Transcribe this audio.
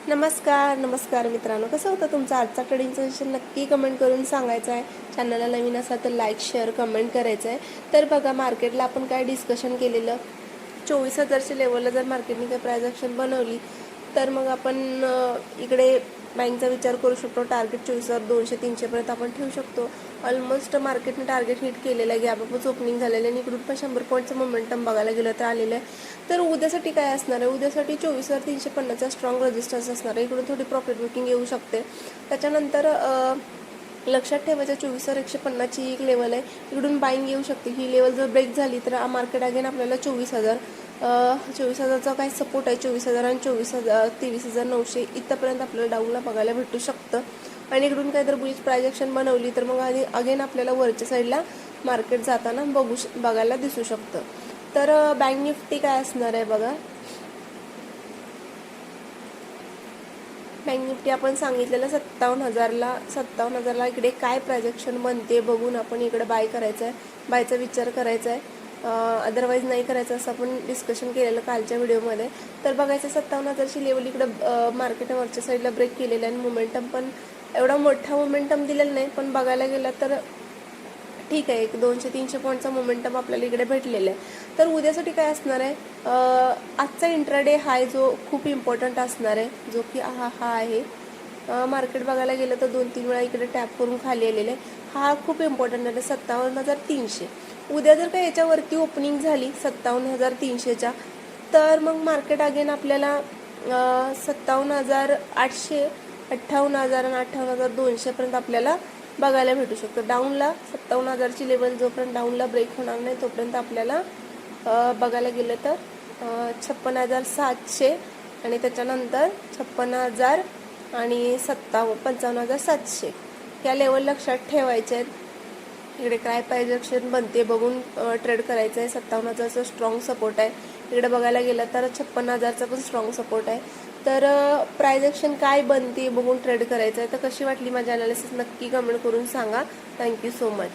नमस्कार मित्रांनो, कसं होतं तुमचा आजचा ट्रेडिंगचा सेशन नक्की कमेंट करून सांगायचं आहे. चॅनलला नवीन असाल तर लाईक शेअर कमेंट करायचं आहे. तर बघा, मार्केटला आपण काय डिस्कशन केलेलं, 24,000च्या लेवलला जर मार्केटने काही प्राइस ॲक्शन बनवली तर मग आपण इकडे बँकचा विचार करू शकतो. टार्गेट 24,200-300 आपण ठेवू शकतो. ऑलमोस्ट मार्केटने टार्गेट हिट केलेलं आहे, गॅपच ओपनिंग झालेलं आहे आणि इकडून पण 100 पॉईंटचं मोमेंटम बघायला गेलं तर आलेलं आहे. तर उद्यासाठी काय असणार आहे, उद्यासाठी 24,350चा स्ट्रॉंग रेजिस्टन्स असणार आहे. इकडून थोडी प्रॉफिट बुकिंग येऊ शकते. त्याच्यानंतर लक्षात ठेवायचं 24,150ची एक लेवल आहे, इकडून बाईंग येऊ शकते. ही लेवल जर ब्रेक झाली तर मार्केट अगेन आपल्याला 24,000चा काय सपोर्ट आहे, 24,000 आणि 23,900 इथपर्यंत आपल्याला डाऊनला बघायला भेटू शकतं. आणि इकडून काय जर बुलिश प्राइस ॲक्शन बनवली तर मग अगेन आपल्याला वरच्या साईडला मार्केट जाताना बघायला दिसू शकतं. तर बँक निफ्टी काय असणार आहे बघा. बँक निफ्टी आपण सांगितलेलं 57,000ला इकडे काय प्राइस ॲक्शन बनते बघून आपण इकडे बाय करायचं आहे, बायचा विचार करायचा आहे. अदरवाईज नाही करायचं असं आपण डिस्कशन केलेलं कालच्या व्हिडिओमध्ये. तर बघायचं 57,000ची लेवल इकडं मार्केट वरच्या साईडला ब्रेक केलेलं आहे आणि मोमेंटम पण एवढा मोठा मोमेंटम दिलेला नाही, पण बघायला गेलं तर ठीक आहे. एक 200-300 पॉईंटचा मोमेंटम आपल्याला इकडे भेटलेला आहे. तर उद्यासाठी काय असणार आहे, आजचा इंट्राडे हाय जो खूप इम्पॉर्टंट असणार आहे, जो की हा आहे. मार्केट बघायला गेलं तर 2-3 वेळा इकडे टॅप करून खाली आलेले आहे. हा खूप इम्पॉर्टंट आहे, 57,300. उद्या जर का याच्यावरती ओपनिंग झाली 57,300च्या, तर मग मार्केट अगेन आपल्याला 57,800, 58,000 आणि 58,200 आपल्याला बघायला भेटू शकतं. डाऊनला 57,000ची लेवल जोपर्यंत डाऊनला ब्रेक होणार नाही तोपर्यंत आपल्याला बघायला गेलं तर 56,700 आणि त्याच्यानंतर 56,000 आणि 55,700 या लेवल लक्षात ठेवायचे आहेत. इकडे काय प्राइस ॲक्शन बनते बघून ट्रेड करायचं आहे. 57,000चा स्ट्रॉंग सपोर्ट आहे. इकडे बघायला गेलं तर 56,000चा पण स्ट्रॉंग सपोर्ट आहे. तर प्राइस ॲक्शन काय बनते बघून ट्रेड करायचं आहे. तर कशी वाटली माझी अनालिसिस नक्की कमेंट करून सांगा. Thank you so much.